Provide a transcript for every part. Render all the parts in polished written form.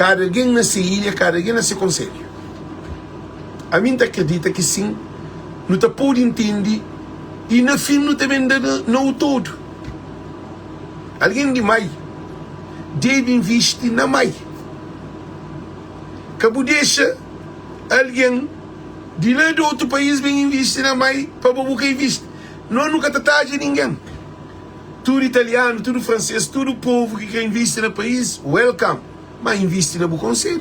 Cada alguém nessa ilha, cada alguém nesse conselho. A mim acredita que sim, não está por entender e no fim não está vendendo não todo. Alguém de mai deve investir na mai. Cabo deixa alguém de lá de outro país vem investir na mai para boca investir. Não nunca está de ninguém. Tudo italiano, tudo francês, tudo povo que quer investir no país, welcome. Mas investir no conselho.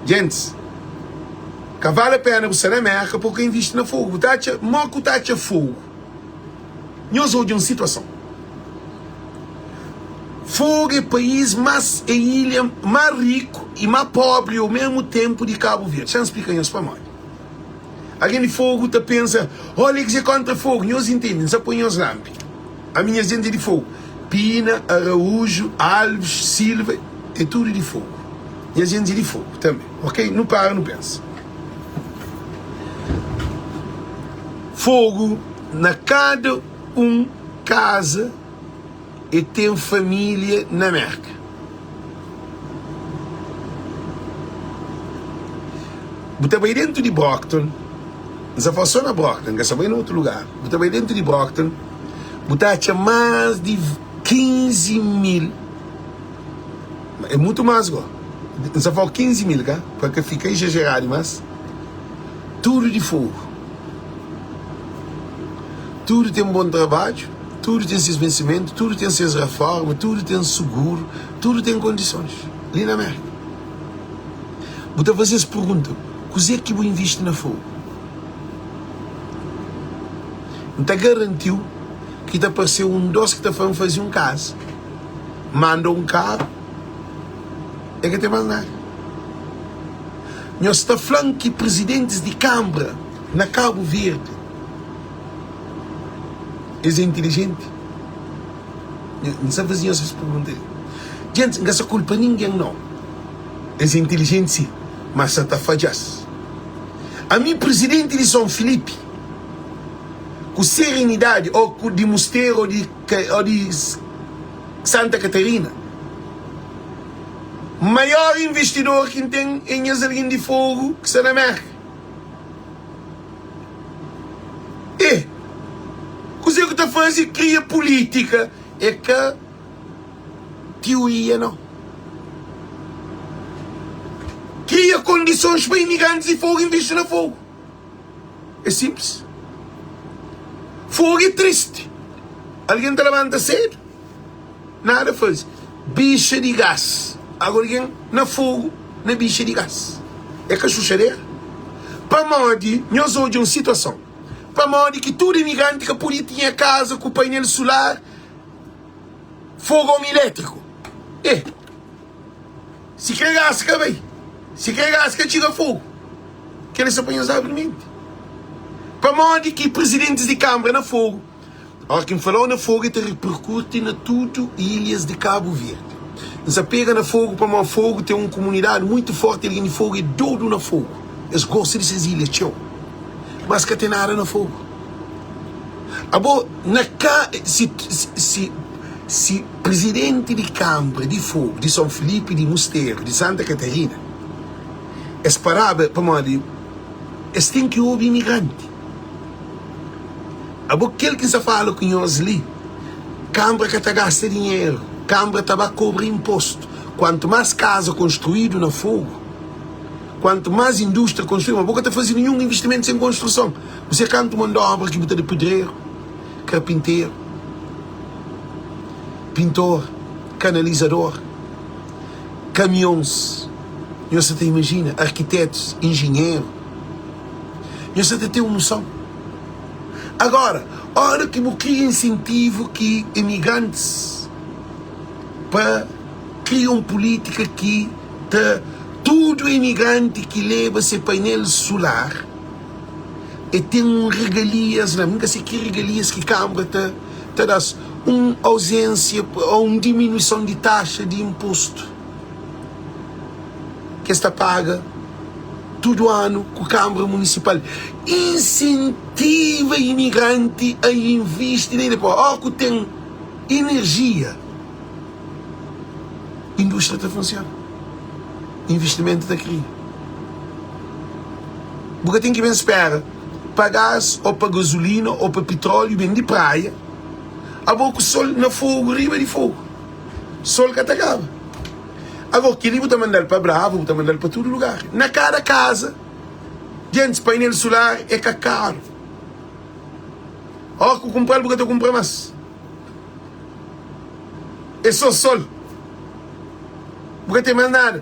Gente, que vale a pena você na América porque investir no fogo. Moco tacha fogo. Nós hoje uma situação. Fogo é o país mais, é a ilha mais rico e mais pobre ao mesmo tempo de Cabo Verde. Deixa eu explicar isso para nós. Alguém de fogo tá pensa, olha que você contra fogo. Nós entendemos, só põe os lampes. A minha gente de fogo. Pina, Araújo, Alves, Silva, é tudo de fogo. E a gente de fogo também. Ok? Não para, não pensa. Fogo na cada casa e tem família na América. Você vai dentro de Brockton, não foi só na Brockton, você vai em outro lugar. Você vai dentro de Brockton, você tinha mais de 15 mil. É muito mais agora. Não foi 15 mil, cara, porque fica exagerado, mas tudo de fogo. Tudo tem um bom trabalho. Tudo tem seus vencimentos, tudo tem suas reformas, tudo tem seguro, tudo tem condições. Ali na América. Então vocês perguntam, como é que eu invisto na fogo? Então garantiu que está apareceu doce que está falando fazer um caso. Manda um carro, é que tem mais nada. Nós estamos falando que presidentes de Câmara, na Cabo Verde, é inteligente. Não sabe fazer essas perguntas. Gente, não é culpa de ninguém, não. É inteligente, sim, mas está falhando. A mim, presidente de São Felipe, com serenidade, ou de Mosteiro, ou de Santa Catarina, maior investidor que tem em Azarguim de Fogo que está na América. O que está fazendo cria política é que teoria não cria condições para imigrantes de fogo investir no fogo. É simples. Fogo é triste. Alguém te levanta cedo, nada faz. Bicha de gás. Agora alguém na fogo, na bicha de gás. É que a chuchadeira. Para morrer, nós hoje uma situação. Para morrer que todo imigrante que podia ter casa com painel solar, fogão elétrico. Se quer gás, que bem. Se quer gás, que tira fogo. Que eles apanham exatamente. Para morrer que presidentes de Câmara na fogo. Agora, quem falou na fogo, está repercute na tudo ilhas de Cabo Verde. Você pega na fogo, para morrer fogo, tem uma comunidade muito forte ali de fogo e todo na fogo. Eles gostam dessas ilhas, tchau. Mas que tem nada no fogo. Se presidente de Câmara de Fogo, de São Felipe, de Mosteiro, de Santa Catarina, esperava para morrer, eles têm que ouvir imigrante. Aquele que se fala com nós ali, Câmara que está gastando dinheiro, Câmara está a cobrar imposto. Quanto mais casa construído no fogo, quanto mais indústria construída, mas está fazendo nenhum investimento sem construção. Você canta uma obra que bota de pedreiro, carpinteiro, pintor, canalizador, caminhões. Você até imagina, arquitetos, engenheiro. Você até tem uma noção. Agora, hora que eu crio incentivo que imigrantes para criar uma política que todo imigrante que leva seu painel solar e tem regalias, nunca sei que regalias que a Câmara te dá uma ausência ou uma diminuição de taxa de imposto que está paga todo ano com a Câmara Municipal. Incentiva o imigrante a investir nele. Ó, que tem energia. indústria está funciona. Investimento está cria. Porque tem que bem esperar para gás, ou para gasolina, ou para petróleo, bem de praia. A boca o sol na fogo, riba de fogo. Sol que atacava. Agora, que ele está mandando para Bravo, está mandando para todo lugar. Na cada casa, gente, painel solar é caro. Ó, que eu comprar, porque eu comprar mais. É só sol. Porque tem mais nada.